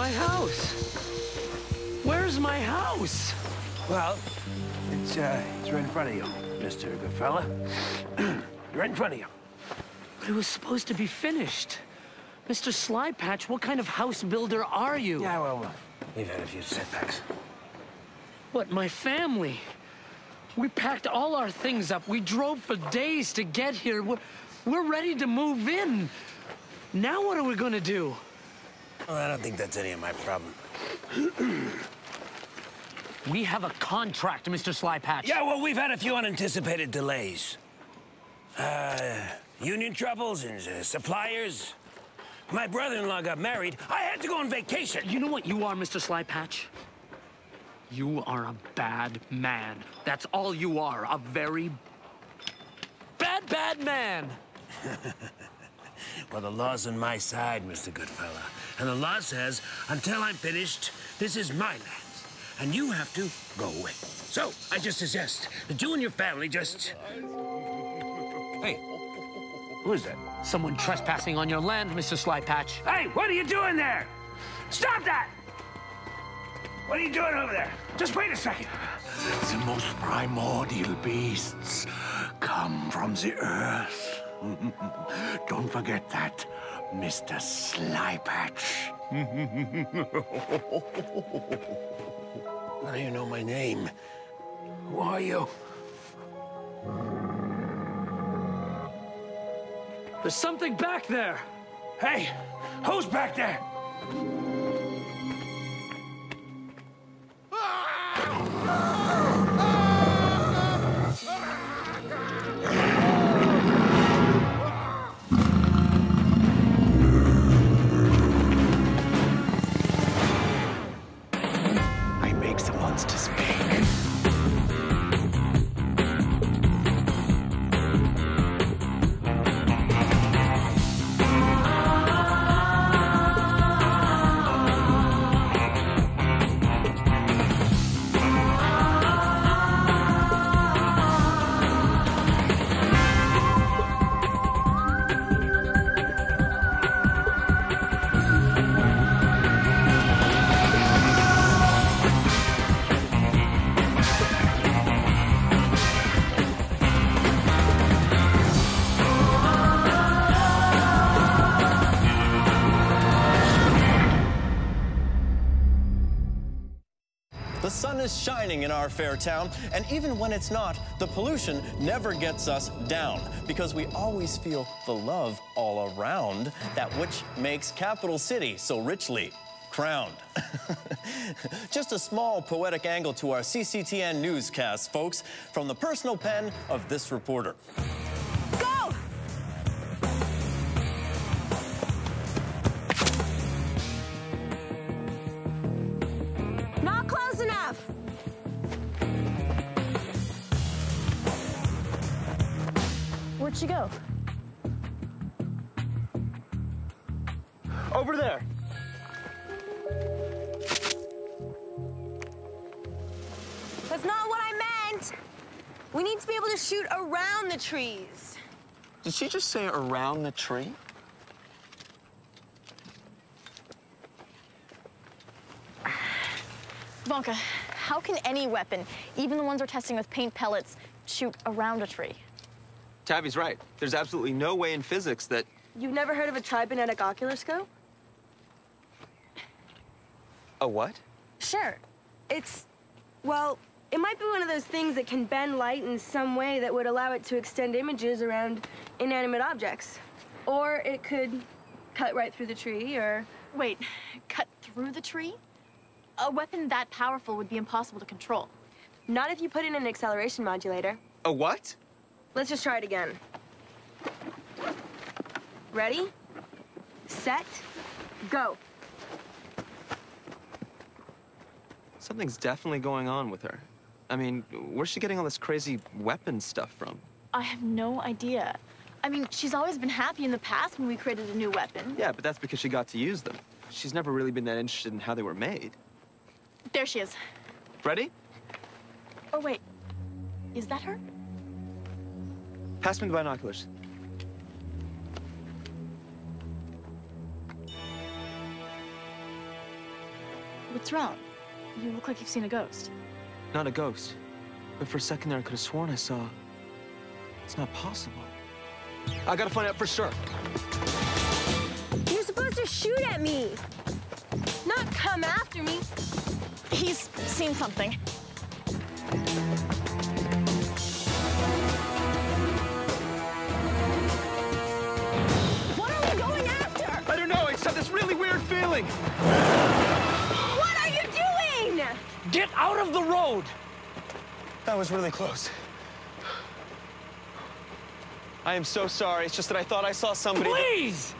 my house? Where's my house? Well, it's right in front of you, Mr. Goodfella. Right in front of you. But it was supposed to be finished. Mr. Slypatch, what kind of house builder are you? Yeah, well, we've had a few setbacks. What, my family? We packed all our things up. We drove for days to get here. We're ready to move in. Now what are we gonna do? Well, I don't think that's any of my problem. We have a contract, Mr. Slypatch. Yeah, well, we've had a few unanticipated delays. Union troubles and suppliers. My brother-in-law got married. I had to go on vacation. You know what you are, Mr. Slypatch? You are a bad man. That's all you are, a very bad man. Well, the law's on my side, Mr. Goodfella. And the law says, until I'm finished, this is my land. And you have to go away. So, I just suggest that you and your family just... Hey, who is that? Someone trespassing on your land, Mr. Slypatch. Hey, what are you doing there? Stop that! What are you doing over there? Just wait a second. The most primordial beasts come from the earth. Don't forget that, Mr. Slypatch. How do you know my name? Who are you? There's something back there. Hey, who's back there? I make the monsters big. The sun is shining in our fair town, and even when it's not, the pollution never gets us down, because we always feel the love all around, that which makes Capital City so richly crowned. Just a small poetic angle to our CCTN newscast, folks, from the personal pen of this reporter. Go! Not close enough. Where'd she go? Over there. That's not what I meant. We need to be able to shoot around the trees. Did she just say around the tree? Bonka, how can any weapon, even the ones we're testing with paint pellets, shoot around a tree? Tabby's right. There's absolutely no way in physics that... You've never heard of a trikinetic oculoscope? A what? Sure. Well, it might be one of those things that can bend light in some way that would allow it to extend images around inanimate objects. Or it could cut right through the tree, or... Wait, cut through the tree? A weapon that powerful would be impossible to control. Not if you put in an acceleration modulator. A what? Let's just try it again. Ready? Set? Go. Something's definitely going on with her. I mean, where's she getting all this crazy weapon stuff from? I have no idea. I mean, she's always been happy in the past when we created a new weapon. Yeah, but that's because she got to use them. She's never really been that interested in how they were made. There she is. Ready? Oh, wait. Is that her? Pass me the binoculars. What's wrong? You look like you've seen a ghost. Not a ghost. But for a second there, I could have sworn I saw... It's not possible. I gotta find out for sure. You're supposed to shoot at me, not come after me. He's seen something. What are we going after? I don't know, it's got this really weird feeling. What are you doing? Get out of the road! That was really close. I am so sorry. It's just that I thought I saw somebody... Please!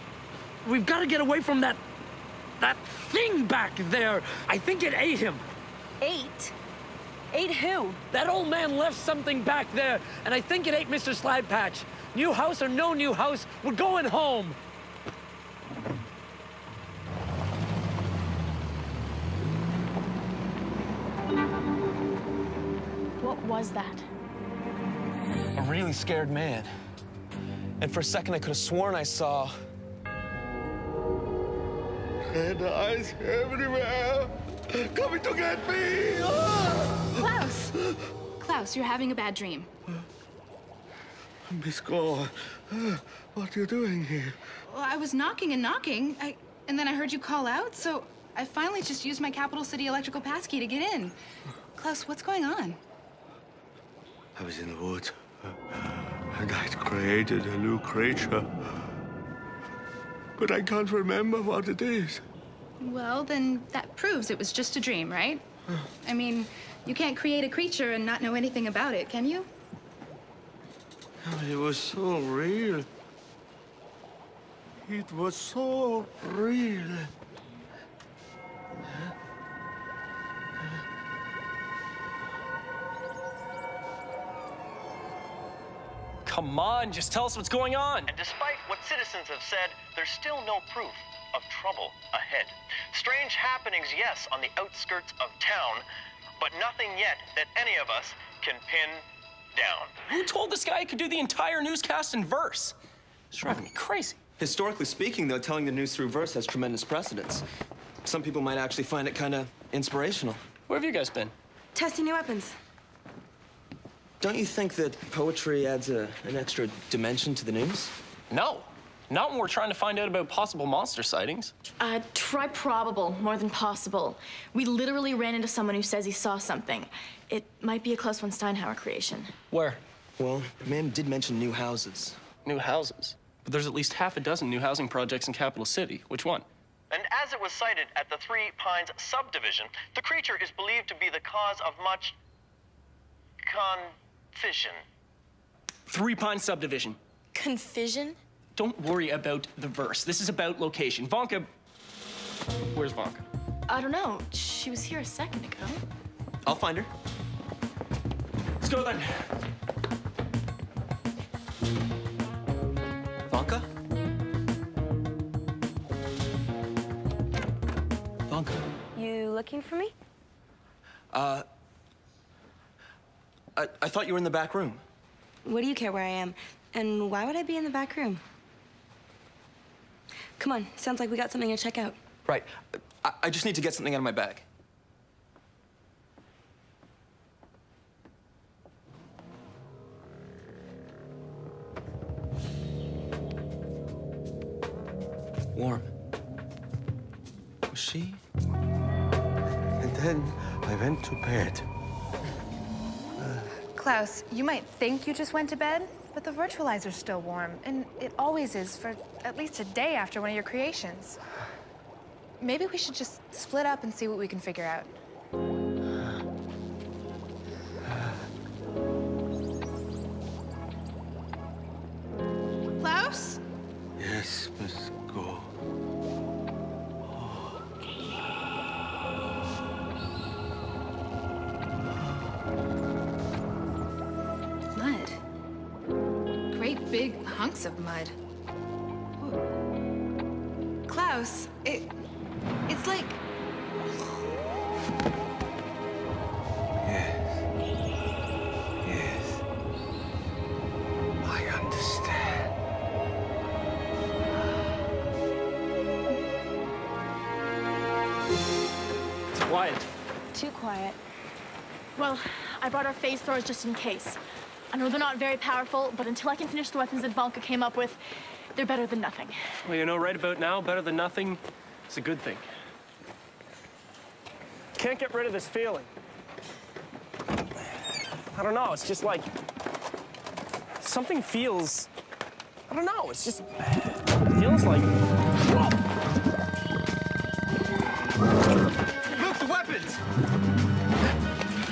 We've got to get away from that thing back there. I think it ate him. Ate? Ate who? That old man left something back there, and I think it ate Mr. Sladpatch. New house or no new house, we're going home. What was that? A really scared man. And for a second, I could have sworn I saw... Red eyes everywhere, coming to get me! Klaus! Klaus, you're having a bad dream. Miss Gore, what are you doing here? Well, I was knocking and knocking, and then I heard you call out, so I finally just used my Capital City electrical passkey to get in. Klaus, what's going on? I was in the woods, and I'd created a new creature. But I can't remember what it is. Well, then that proves it was just a dream, right? I mean, you can't create a creature and not know anything about it, can you? It was so real. It was so real. Come on, just tell us what's going on. And despite what citizens have said, there's still no proof of trouble ahead. Strange happenings, yes, on the outskirts of town, but nothing yet that any of us can pin down. Who told this guy he could do the entire newscast in verse? It's driving me crazy. Historically speaking, though, telling the news through verse has tremendous precedence. Some people might actually find it kind of inspirational. Where have you guys been? Testing new weapons. Don't you think that poetry adds an extra dimension to the news? No. Not when we're trying to find out about possible monster sightings. Try probable more than possible. We literally ran into someone who says he saw something. It might be a Klaus von Steinhauer creation. Where? Well, the man did mention new houses. New houses. But there's at least half a dozen new housing projects in Capital City. Which one? And as it was cited at the Three Pines subdivision, the creature is believed to be the cause of much confusion. Three Pines subdivision. Confusion? Don't worry about the verse. This is about location. Vonka... Where's Vonka? I don't know. She was here a second ago. I'll find her. Let's go then. Vonka? Vonka? You looking for me? I thought you were in the back room. What do you care where I am? And why would I be in the back room? Come on, sounds like we got something to check out. Right. I just need to get something out of my bag. Warm. Was she? And then I went to bed. Klaus, you might think you just went to bed, but the virtualizer's still warm, and it always is for at least a day after one of your creations. Maybe we should just split up and see what we can figure out. Klaus? Yes, Miss Gore. Mud. Great big hunks of mud. Ooh. Klaus, it's like... Yes. I understand. It's too quiet. Well, I brought our phase throwers just in case. I know they're not very powerful, but until I can finish the weapons that Vanka came up with, they're better than nothing. Well, you know, right about now, better than nothing is a good thing. Can't get rid of this feeling. I don't know, it's just like... something feels... I don't know, it's just... it feels like... Whoa! Look, the weapons!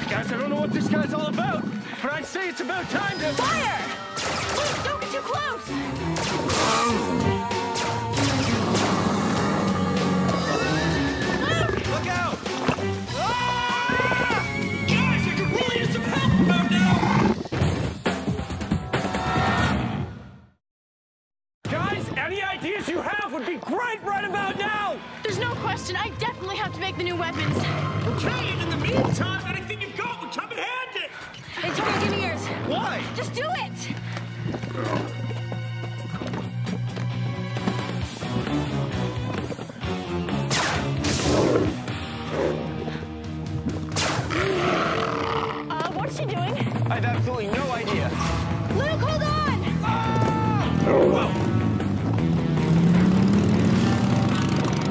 Guys, I don't know what this guy's all about, but I'd say it's about time to... Fire! Please, don't get too close! Luke! Look out! Ah! Guys, I could really use some help about now! Guys, any ideas you have would be great right about now! There's no question, I definitely have to make the new weapons. Okay, and in the meantime, anything you've got will come in handy. Hey, Tony, give me yours. Why? Just do it! What's she doing? I have absolutely no idea. Luke, hold on! Whoa!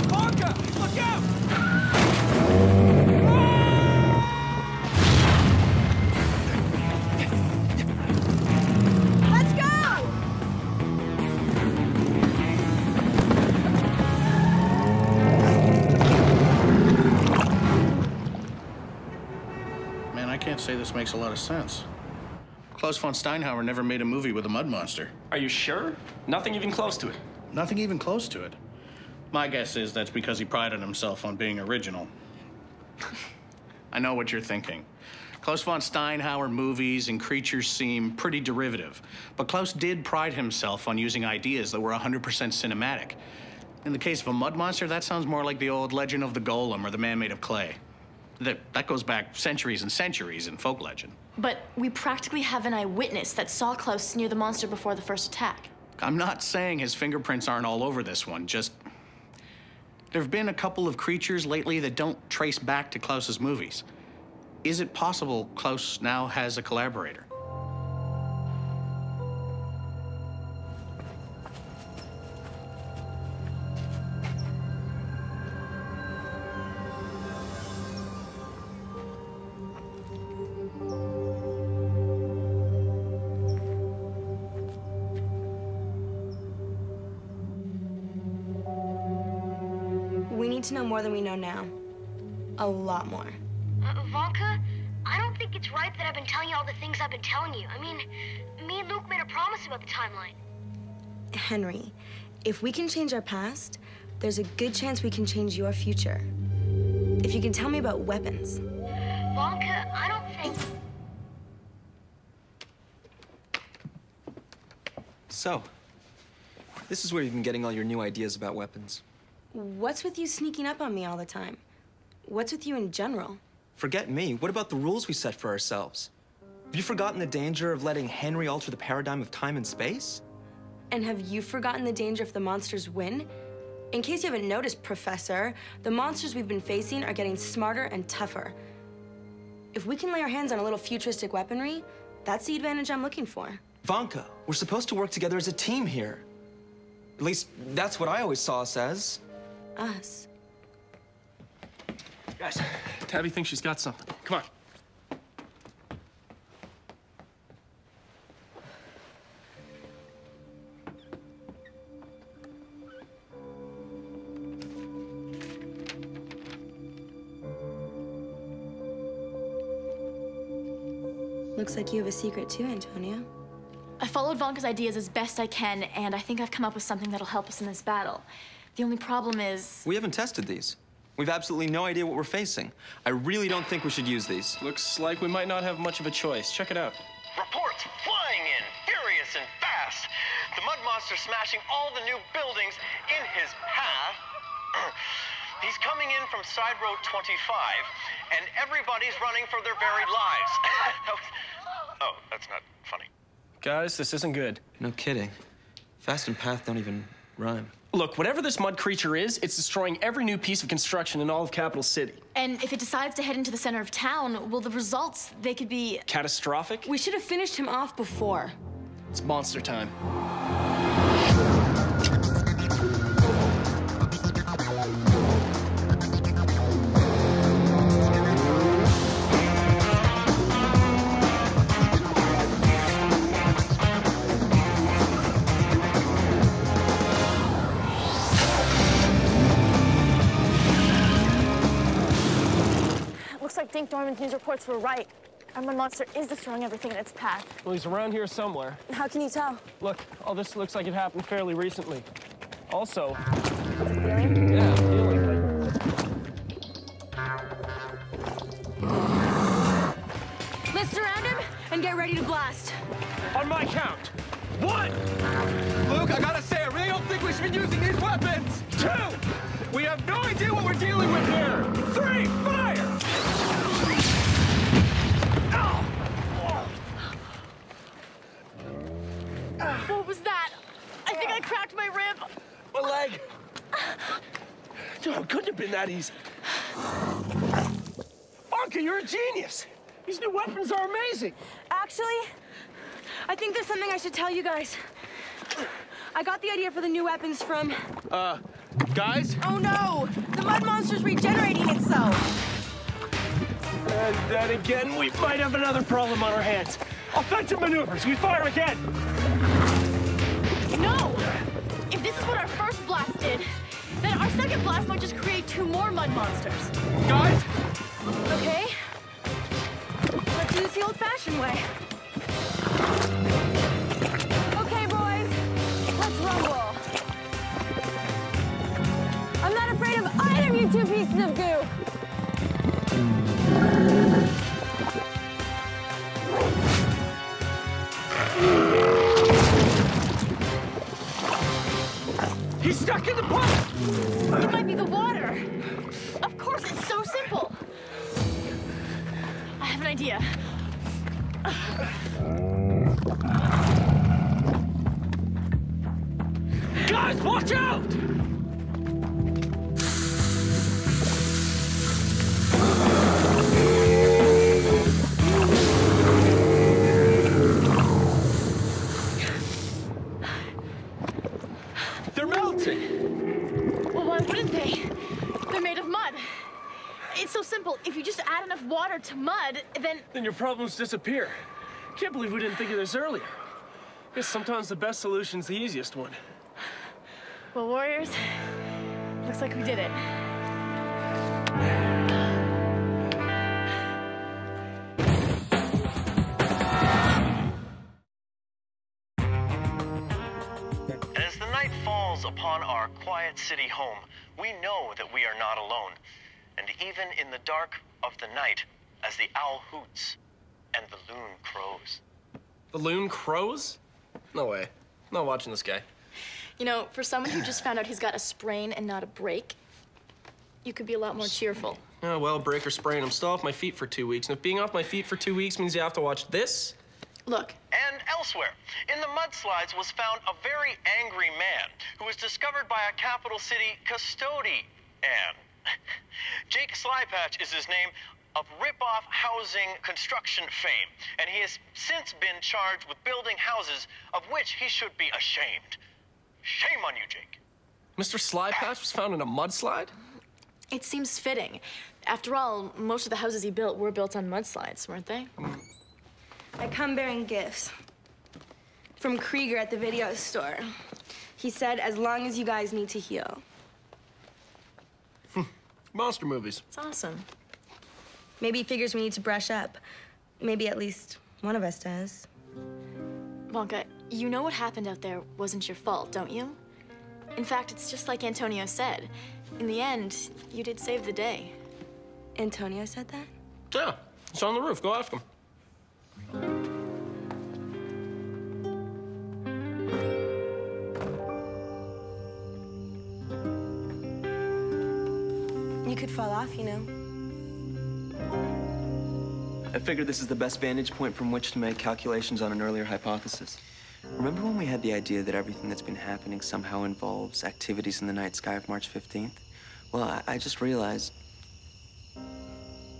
Vanka, look out! Let's go! Man, I can't say this makes a lot of sense. Klaus von Steinhauer never made a movie with a mud monster. Are you sure? Nothing even close to it. Nothing even close to it. My guess is that's because he prided himself on being original. I know what you're thinking. Klaus von Steinhauer movies and creatures seem pretty derivative, but Klaus did pride himself on using ideas that were 100% cinematic. In the case of a mud monster, that sounds more like the old legend of the golem or the man made of clay. That goes back centuries and centuries in folk legend. But we practically have an eyewitness that saw Klaus near the monster before the first attack. I'm not saying his fingerprints aren't all over this one, just... there have been a couple of creatures lately that don't trace back to Klaus's movies. Is it possible Klaus now has a collaborator? We need to know more than we know now. A lot more. Vanka, I don't think it's right that I've been telling you all the things I've been telling you. I mean, me and Luke made a promise about the timeline. Henry, if we can change our past, there's a good chance we can change your future. If you can tell me about weapons. Vanka, I don't think... So, this is where you've been getting all your new ideas about weapons. What's with you sneaking up on me all the time? What's with you in general? Forget me. What about the rules we set for ourselves? Have you forgotten the danger of letting Henry alter the paradigm of time and space? And have you forgotten the danger if the monsters win? In case you haven't noticed, Professor, the monsters we've been facing are getting smarter and tougher. If we can lay our hands on a little futuristic weaponry, that's the advantage I'm looking for. Vanka, we're supposed to work together as a team here. At least, that's what I always saw us as. Us? Guys, Tabby thinks she's got something. Come on. Looks like you have a secret too, Antonio. I followed Vanka's ideas as best I can, and I think I've come up with something that'll help us in this battle. The only problem is... We haven't tested these. We've absolutely no idea what we're facing. I really don't think we should use these. Looks like we might not have much of a choice. Check it out. Reports flying in, furious and fast. The mud monster smashing all the new buildings in his path. He's coming in from side road 25, and everybody's running for their very lives. Oh, that's not funny. Guys, this isn't good. No kidding. Fast and path don't even rhyme. Look, whatever this mud creature is, it's destroying every new piece of construction in all of Capital City. And if it decides to head into the center of town, well, the results, they could be... Catastrophic? We should have finished him off before. It's monster time. Looks like Dink Dorman's news reports were right. Our mud monster is destroying everything in its path. Well, he's around here somewhere. How can you tell? Look, all this looks like it happened fairly recently. Also... What's it feeling? Yeah, feeling Let's surround him and get ready to blast. On my count. 1! Luke, I gotta say, I really don't think we should be using these weapons. 2! We have no idea what we're dealing with here. 3! Fire! What was that? I think I cracked my rib. My leg. No, it couldn't have been that easy. Wonka, you're a genius. These new weapons are amazing. Actually, I think there's something I should tell you guys. I got the idea for the new weapons from... Guys? Oh no! The mud monster's regenerating itself! And then again, we might have another problem on our hands. Offensive maneuvers, we fire again! No! If this is what our first blast did, then our second blast might just create 2 more mud monsters. Guys? Okay. Let's do this the old-fashioned way. Okay, boys. Let's rumble. I'm not afraid of either of you 2 pieces of goo. He's stuck in the pump! It might be the water. Of course, it's so simple. I have an idea. Guys, watch out! They're melting. Well, why wouldn't they? They're made of mud. It's so simple. If you just add enough water to mud, then... Then your problems disappear. Can't believe we didn't think of this earlier. Guess sometimes the best solution's the easiest one. Well, warriors, looks like we did it. As the night falls upon our quiet city home, we know that we are not alone. And even in the dark of the night, as the owl hoots and the loon crows. The loon crows? No way. I'm not watching this guy. You know, for someone who just found out he's got a sprain and not a break, you could be a lot more cheerful. Oh, well, break or sprain, I'm still off my feet for 2 weeks. And if being off my feet for 2 weeks means you have to watch this... Look. And elsewhere, in the mudslides was found a very angry man who was discovered by a capital city custodian. Jake Slypatch is his name, of rip-off housing construction fame, and he has since been charged with building houses of which he should be ashamed. Shame on you, Jake. Mr. Slypatch was found in a mudslide? It seems fitting. After all, most of the houses he built were built on mudslides, weren't they? I come bearing gifts. From Krieger at the video store. He said, as long as you guys need to heal. Monster movies. It's awesome. Maybe he figures we need to brush up. Maybe at least one of us does. Wonka, you know what happened out there wasn't your fault, don't you? In fact, it's just like Antonio said. In the end, you did save the day. Antonio said that? Yeah, it's on the roof. Go ask him. You could fall off, you know. I figured this is the best vantage point from which to make calculations on an earlier hypothesis. Remember when we had the idea that everything that's been happening somehow involves activities in the night sky of March 15th? Well, I just realized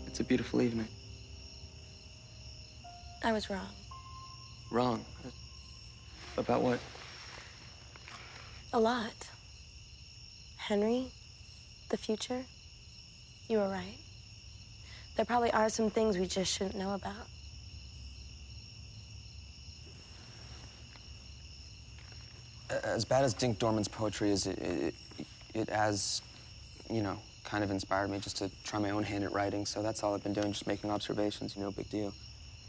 it's a beautiful evening. I was wrong. Wrong? About what? A lot. Henry, the future, you were right. There probably are some things we just shouldn't know about. As bad as Dink Dorman's poetry is, it has, you know, kind of inspired me just to try my own hand at writing. So that's all I've been doing, just making observations, you know, big deal.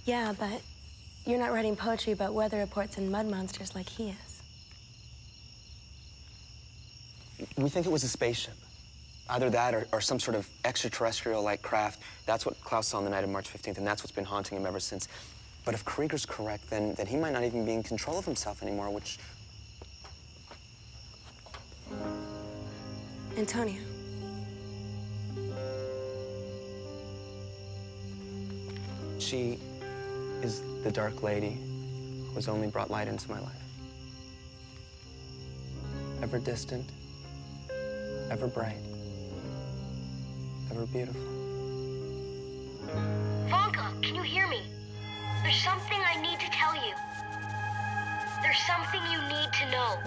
Yeah, but you're not writing poetry about weather reports and mud monsters like he is. We think it was a spaceship. Either that or some sort of extraterrestrial-like craft. That's what Klaus saw on the night of March 15th, and that's what's been haunting him ever since. But if Krieger's correct, then he might not even be in control of himself anymore, which... Antonio. She is the Dark Lady who has only brought light into my life. Ever distant, ever bright, ever beautiful. Vanka, can you hear me? There's something I need to tell you. There's something you need to know.